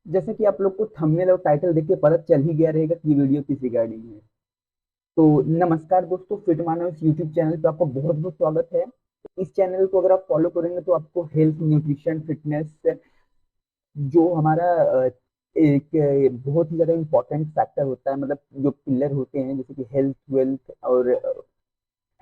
जैसा कि आप लोग को थंबनेल और टाइटल देख के पता चल ही गया रहेगा कि ये वीडियो किस रिगार्डिंग है। तो नमस्कार दोस्तों, फिट मानव इस यूट्यूब चैनल पे आपका बहुत बहुत स्वागत है। इस चैनल को अगर आप फॉलो करेंगे तो आपको हेल्थ, न्यूट्रिशन, फिटनेस, जो हमारा एक बहुत ही ज़्यादा इम्पोर्टेंट फैक्टर होता है, मतलब जो पिलर होते हैं जैसे कि हेल्थ, वेल्थ और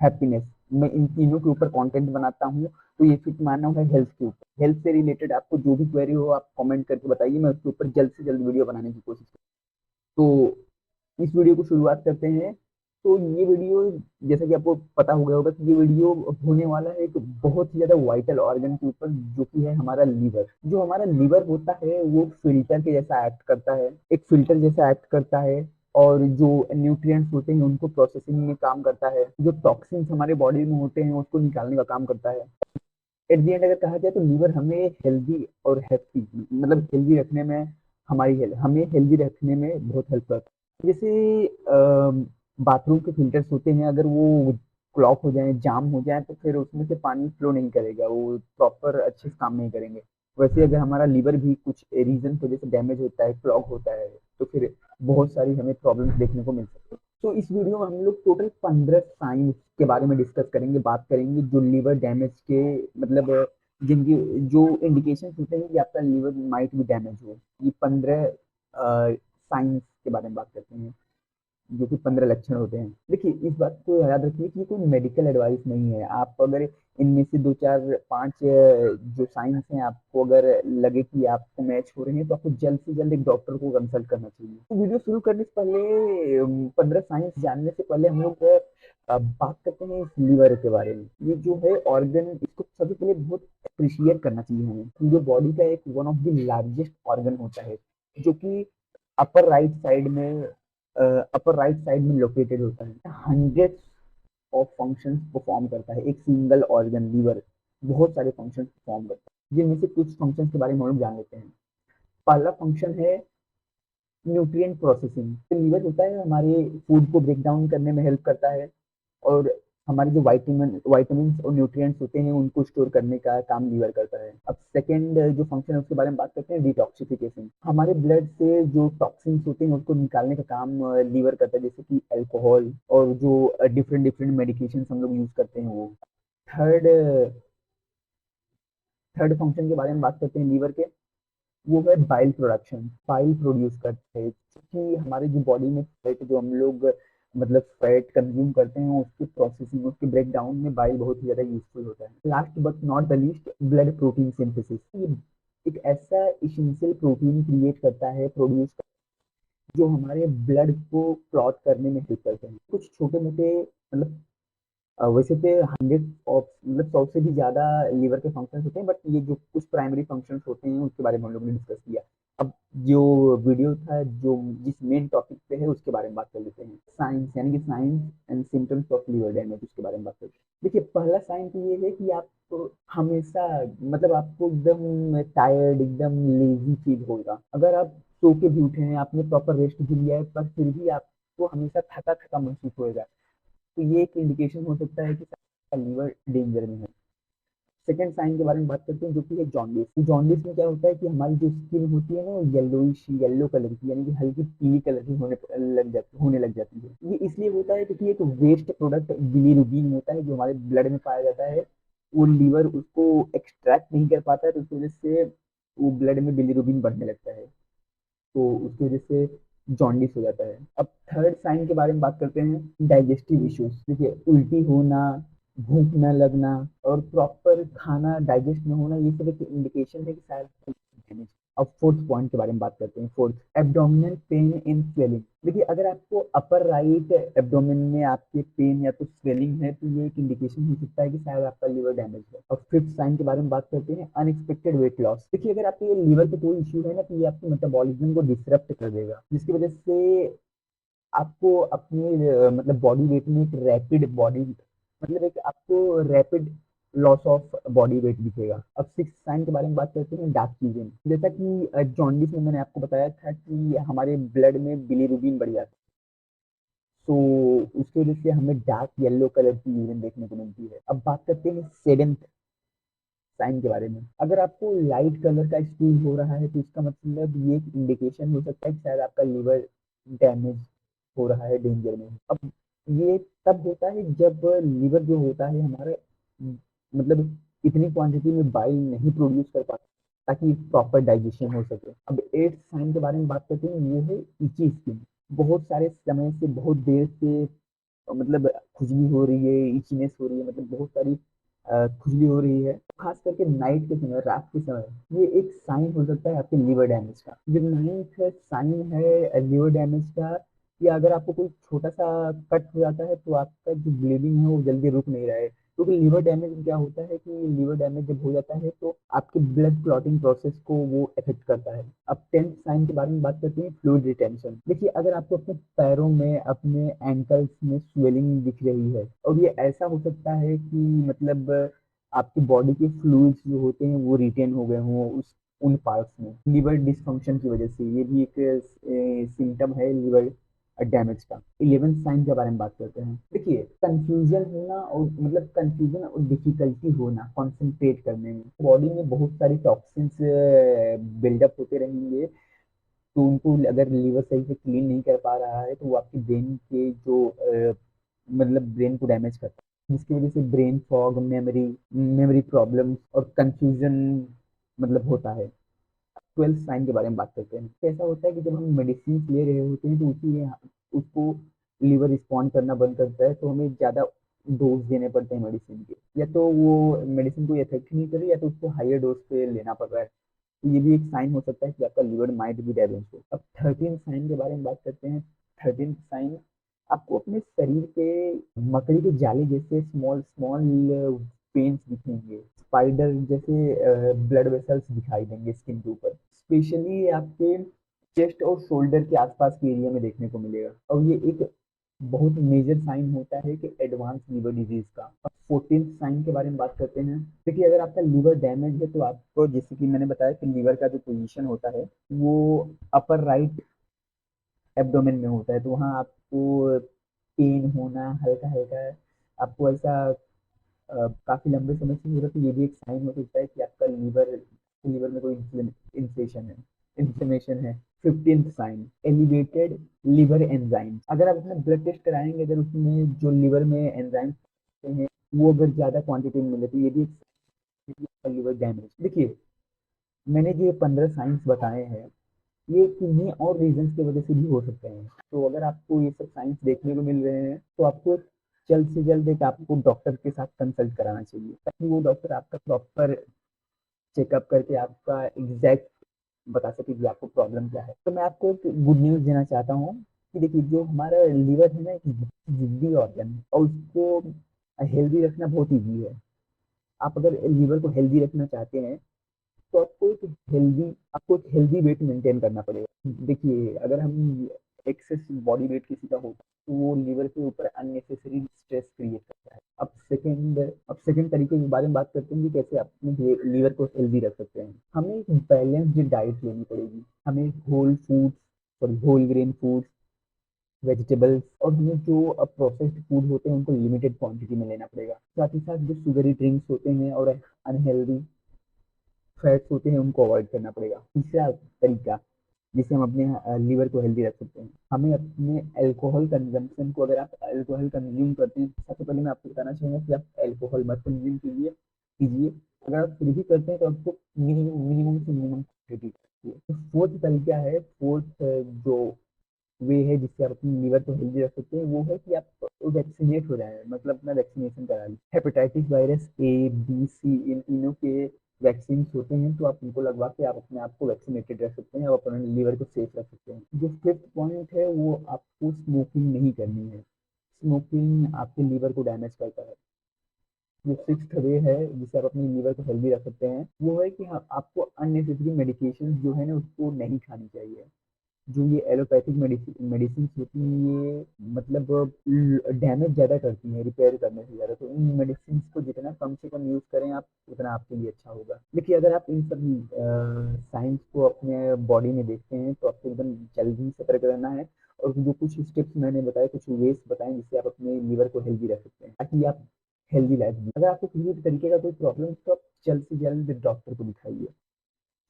हैप्पीनेस, मैं इन तीनों के ऊपर कंटेंट बनाता हूँ। तो ये फिट मानव है हेल्थ के ऊपर। हेल्थ से रिलेटेड आपको जो भी क्वेरी हो आप कमेंट करके बताइए, मैं उसके ऊपर जल्द से जल्द वीडियो बनाने की कोशिश करूँ। तो इस वीडियो को शुरुआत करते हैं। तो ये वीडियो, जैसा कि आपको पता हो गया होगा कि ये वीडियो होने वाला है एक बहुत ही ज़्यादा वाइटल ऑर्गन के ऊपर, जो कि है हमारा लीवर। जो हमारा लीवर होता है वो फिल्टर के जैसा एक्ट करता है, एक फिल्टर जैसा एक्ट करता है। और जो न्यूट्रिएंट्स होते हैं उनको प्रोसेसिंग में काम करता है, जो टॉक्सिन्स हमारे बॉडी में होते हैं उसको निकालने का काम करता है। एट दी एंड अगर कहा जाए तो लीवर हमें हेल्दी और हैप्पी, मतलब हेल्दी रखने में, हमें हेल्दी रखने में बहुत हेल्प करता है। जैसे बाथरूम के फिल्टर्स होते हैं, अगर वो क्लॉग हो जाए, जाम हो जाए, तो फिर उसमें से पानी फ्लो नहीं करेगा, वो प्रॉपर अच्छे से काम नहीं करेंगे। वैसे अगर हमारा लीवर भी कुछ रीजन की वजह से डैमेज होता है, क्लॉग होता है, तो फिर बहुत सारी हमें प्रॉब्लम्स देखने को मिल सकती है। तो इस वीडियो में हम लोग टोटल 15 साइंस के बारे में डिस्कस करेंगे, बात करेंगे जो लीवर डैमेज के, मतलब जिनकी जो इंडिकेशन होते हैं कि आपका लीवर माइट भी डैमेज हो, ये 15 साइंस के बारे में बात करते हैं, जो कि 15 लक्षण होते हैं। देखिए, इस बात को याद रखिए कि ये कोई मेडिकल एडवाइस नहीं है। आप अगर इनमें से दो चार पांच जो साइंस हैं आपको अगर लगे कि आपको मैच हो रहे हैं, तो आपको जल्द से जल्द एक डॉक्टर को कंसल्ट करना चाहिए। तो वीडियो शुरू करने से पहले 15 साइंस जानने से पहले हम लोग बात करते हैं इस लीवर के बारे में। ये जो है ऑर्गन, इसको सबसे पहले बहुत अप्रिशिएट करना चाहिए हमें। जो बॉडी का एक one of the largest organ होता है, जो कि अपर राइट साइड में अपर राइट साइड में लोकेटेड होता है। हंड्रेड्स ऑफ फंक्शंस परफॉर्म करता है एक सिंगल ऑर्गन लीवर, बहुत सारे फंक्शंस परफॉर्म करता है, जिनमें से कुछ फंक्शंस के बारे में हम लोग जान लेते हैं। पहला फंक्शन है न्यूट्रिएंट प्रोसेसिंग। तो लीवर होता है हमारे फूड को ब्रेक डाउन करने में हेल्प करता है, और हमारे जो वाइटामिन और न्यूट्रिएंट्स होते हैं उनको स्टोर करने का काम लीवर करता है। अब सेकंड जो फंक्शन है उसके बारे में बात करते हैं, डिटॉक्सिफिकेशन। हमारे ब्लड से जो टॉक्सिन्स होते हैं उसको निकालने का काम लीवर करता है, जैसे कि अल्कोहल और जो डिफरेंट डिफरेंट मेडिकेशन हम लोग यूज करते हैं वो। थर्ड थर्ड फंक्शन के बारे में बात करते हैं लीवर के, वो है बाइल प्रोडक्शन। बाइल प्रोड्यूस करते हैं, क्योंकि हमारे जो बॉडी में फैट, जो हम लोग मतलब फैट कंज्यूम करते हैं, उसकी प्रोसेसिंग, उसके ब्रेक डाउन में बाइल बहुत ही ज़्यादा यूजफुल होता है। Last but not the least, blood protein synthesis. ये एक ऐसा इसेंशियल प्रोटीन क्रिएट करता है, प्रोड्यूस, जो हमारे ब्लड को क्लॉट करने में हेल्प करते हैं। कुछ छोटे मोटे, मतलब वैसे तो 100 ऑफ, मतलब 100 से भी ज़्यादा लीवर के फंक्शंस होते हैं, बट ये जो कुछ प्राइमरी फंक्शंस होते हैं उसके बारे में हम लोग ने डिस्कस किया। अब जो वीडियो था, जो जिस मेन टॉपिक पे है उसके बारे में बात कर लेते हैं। साइंस, यानी कि science and symptoms of liver damage, उसके बारे में बात करते हैं। देखिए, पहला साइन तो ये है कि आप हमेशा, मतलब आपको एकदम टायर्ड, एकदम लेजी फील होगा। अगर आप सो के भी उठे हैं, आपने प्रॉपर रेस्ट भी लिया है, पर फिर भी आपको हमेशा थका थका महसूस होएगा, तो ये एक इंडिकेशन हो सकता है कि आपका लीवर डेंजर में है। सेकंड साइन के बारे में बात करते हैं, जो कि है जॉन्डिस। जॉन्डिस में क्या होता है कि हमारी जो स्किन होती है ना, वो येलोइश, येलो कलर की, यानी कि हल्की पीली कलर की होने लग जाती है। ये इसलिए होता है क्योंकि एक वेस्ट प्रोडक्ट बिलीरुबिन होता है, जो हमारे ब्लड में पाया जाता है। वो लीवर उसको एक्सट्रैक्ट नहीं कर पाता है, तो उसकी वजह से वो ब्लड में बिलीरुबिन बढ़ने लगता है, तो उसकी वजह से जॉन्डिस हो जाता है। अब थर्ड साइन के बारे में बात करते हैं, डाइजेस्टिव इश्यूज। देखिए, उल्टी होना, भूख न लगना और प्रॉपर खाना डाइजेस्ट न होना, ये सब एक इंडिकेशन है कि शायद डैमेज। अब फोर्थ पॉइंट के बारे में बात करते हैं, fourth, abdominal pain in swelling. देखिए, अगर आपको अपर राइट एब्डोमेन में आपके पेन या तो स्वेलिंग है, तो ये एक इंडिकेशन हो सकता है कि शायद आपका लीवर डैमेज है। और फिफ्थ साइन के बारे में बात करते हैं, अनएक्सपेक्टेड वेट लॉस। देखिए, अगर आपके लीवर पे कोई इश्यू है ना, तो ये आपके मेटाबॉलिज्म को डिसरप्ट कर देगा, जिसकी वजह से आपको अपनी मतलब बॉडी वेट में एक रैपिड बॉडी, मतलब एक आपको rapid loss of body weight दिखेगा। अब सिक्स साइन के बारे में बात करते हैं, डार्क यूरिन। जैसा कि जॉन्डिस में मैंने आपको बताया था कि हमारे ब्लड में बिलीरुबिन बढ़ जाता है, तो उसकी वजह से हमें डार्क येलो कलर की यूरिन देखने को मिलती है। अब बात करते हैं सेवेंथ साइन के बारे में। अगर आपको लाइट कलर का स्टूल हो रहा है तो इसका मतलब ये एक इंडिकेशन हो सकता है कि शायद आपका लीवर डैमेज हो रहा है, डेंजर में। अब ये तब होता है जब लीवर जो होता है हमारा मतलब इतनी क्वांटिटी में बाइल नहीं प्रोड्यूस कर पाता ताकि प्रॉपर डाइजेशन हो सके। अब एट्थ साइन के बारे में बात करते हैं, वो है इची स्किन। बहुत सारे समय से, बहुत देर से मतलब खुजली हो रही है, इचनेस हो रही है, मतलब बहुत सारी खुजली हो रही है, खास करके नाइट के समय, रात के समय। ये एक साइन हो सकता है आपके लीवर डैमेज का। जो नाइन्थ साइन है लीवर डैमेज का, कि अगर आपको कोई छोटा सा कट हो जाता है तो आपका जो ब्लीडिंग है वो जल्दी रुक नहीं रहा है। क्योंकि लीवर डैमेज में क्या होता है कि लीवर डैमेज जब हो जाता है तो आपके ब्लड क्लॉटिंग प्रोसेस को वो इफेक्ट करता है। अब टेंथ साइन के बारे में बात करते हैं, फ्लूइड रिटेंशन। देखिए, अगर आपको अपने पैरों में, अपने एंकल्स में स्वेलिंग दिख रही है और ये ऐसा हो सकता है कि मतलब आपकी बॉडी के फ्लूइड्स जो होते हैं वो रिटेन हो गए हों उस उन पार्ट्स में, लीवर डिसफंक्शन की वजह से। ये भी एक सिम्टम है लीवर डैमेज का। 11th साइन के बारे में बात करते हैं। देखिए, कंफ्यूजन होना और मतलब कंफ्यूजन और डिफिकल्टी होना कंसंट्रेट करने में। बॉडी में बहुत सारी टॉक्सिन्स बिल्डअप होते रहेंगे, तो उनको अगर लीवर सही से क्लीन नहीं कर पा रहा है तो वो आपकी ब्रेन के जो मतलब ब्रेन को डैमेज करता है, जिसकी वजह से brain fog, memory memory problems और कंफ्यूजन मतलब होता है। 12th साइन के बारे में बात करते हैं। तो ऐसा होता है कि जब हम मेडिसिन ले रहे होते हैं तो उसी उसको लीवर रिस्पॉन्ड करना बंद करता है, तो हमें ज़्यादा डोज देने पड़ते हैं मेडिसिन के, या तो वो मेडिसिन कोई इफेक्ट नहीं करे या तो उसको हायर डोज पे लेना पड़ रहा है। तो ये भी एक साइन हो सकता है कि आपका लीवर माइट भी डैमेज हो। अब 13 साइन के बारे में बात करते हैं। 13 साइन, आपको अपने शरीर पे मकड़ी के जाले जैसे स्मॉल स्मॉल पेन्स दिखेंगे, स्पाइडर जैसे ब्लड वेसल्स दिखाई देंगे स्किन के ऊपर। स्पेशली आपके चेस्ट और शोल्डर के आसपास के एरिया में देखने को मिलेगा, और ये एक बहुत मेजर साइन होता है कि एडवांस लीवर डिजीज का। अब 14th साइन के बारे में बात करते हैं। देखिए, अगर आपका लीवर डैमेज है तो आपको, जैसे कि मैंने बताया कि लीवर का जो पोजीशन होता है वो अपर राइट एब्डोमेन में होता है, तो वहाँ आपको पेन होना हल्का हल्का, आपको ऐसा काफी लंबे समय से हो रहा है, तो ये भी एक साइन हो सकता है कि आपका लीवर में कोई इन्फ्लेशन है, इन्फ्लेमेशन है। 15th sign, elevated liver enzyme. अगर आप अपना ब्लड टेस्ट कराएंगे, अगर उसमें जो लीवर में एंजाइम हैं वो अगर ज्यादा क्वांटिटी में मिले तो ये भी एक लीवर डैमेज। देखिए, मैंने जो ये 15 साइंस बताए हैं ये किन्हीं और रीजंस की वजह से भी हो सकते हैं। तो अगर आपको ये सब साइंस देखने को मिल रहे हैं तो आपको जल्द से जल्द एक आपको डॉक्टर के साथ कंसल्ट कराना चाहिए, ताकि वो डॉक्टर आपका प्रॉपर चेकअप करके आपका एग्जैक्ट बता सके कि आपको प्रॉब्लम क्या है। तो मैं आपको एक गुड न्यूज़ देना चाहता हूँ कि देखिए, जो हमारा लीवर है ना, एक जिद्दी ऑर्गन है और उसको हेल्दी रखना बहुत ईजी है। आप अगर लीवर को हेल्दी रखना चाहते हैं तो आपको एक हेल्दी वेट मेंटेन करना पड़ेगा। देखिए, अगर हम एक्सेस बॉडी वेट किसी का होता है तो वो लीवर के ऊपर अननेसेसरी स्ट्रेस क्रिएट करता है। अब सेकंड तरीके के बारे में बात करते हैं कि कैसे आप अपने लीवर को हेल्दी रख सकते हैं। हमें एक बैलेंस्ड डाइट लेनी पड़ेगी। हमें whole foods, sorry whole grain foods, vegetables, और हमें जो प्रोसेस्ड फूड होते हैं उनको लिमिटेड क्वांटिटी में लेना पड़ेगा। साथ ही साथ जो शुगरी ड्रिंक्स होते हैं और अनहेल्दी फैट्स होते हैं उनको अवॉइड करना पड़ेगा। तीसरा तरीका जिससे हम अपने लीवर को हेल्दी रख सकते हैं, हमें अपने अल्कोहल कंजम्पशन को, अगर आप अल्कोहल कंज्यूम करते हैं, सबसे पहले मैं आपको बताना चाहूँगा कि आप अल्कोहल मत कंज्यूम कीजिए। अगर आप फिर भी करते हैं तो आपको मिनिमम मिनिमम से मिनिमम क्वांटिटी रखिए। तो फोर्थ तरीका है, फोर्थ जो वे है जिससे आप अपनी लीवर को हेल्दी रख सकते हैं, वो है कि आप वैक्सीनेट हो जाए, मतलब अपना वैक्सीनेशन करा लें। Hepatitis virus A B C, इन तीनों के वैक्सीन होते हैं, तो आप उनको लगवा के आप अपने आप को वैक्सीनेटेड रख सकते हैं और अपने लीवर को सेफ रख सकते हैं। जो फिफ्थ पॉइंट है वो आपको स्मोकिंग नहीं करनी है। स्मोकिंग आपके लीवर को डैमेज करता है। जो सिक्स्थ वे है जिससे आप अपनी लीवर को हेल्दी रख सकते हैं, वो है कि हाँ, आपको अननेसेसरी मेडिकेशन जो है ना उसको नहीं खानी चाहिए। जो ये एलोपैथिक मेडिसिन होती हैं ये मतलब डैमेज ज़्यादा करती हैं रिपेयर करने से ज़्यादा, तो इन मेडिसिन को जितना कम से कम यूज़ करें आप, उतना आपके लिए अच्छा होगा। देखिए, अगर आप इन सब साइंस को अपने बॉडी में देखते हैं तो आपको एकदम जल्दी सतर्क रहना है, और जो कुछ स्टेप्स मैंने बताए, कुछ वेज बताए जिससे आप अपने लीवर को हेल्दी रख सकते हैं, ताकि आप हेल्दी लाइफ जी। अगर आपको किसी भी तरीके का कोई प्रॉब्लम है तो आप जल्द से जल्द डॉक्टर को दिखाइए।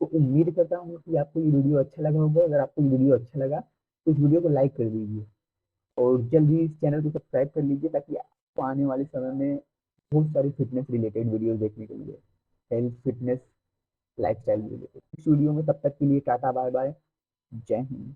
तो उम्मीद करता हूँ कि आपको ये वीडियो अच्छा लगा होगा। अगर आपको ये वीडियो अच्छा लगा तो इस वीडियो को लाइक कर दीजिए और जल्द ही इस चैनल को सब्सक्राइब कर लीजिए, ताकि आपको आने वाले समय में बहुत सारी फिटनेस रिलेटेड वीडियोस देखने को मिले, हेल्थ फिटनेस लाइफस्टाइल रिलेटेड। इस वीडियो में तब तक के लिए टाटा बाय बाय, जय हिंद।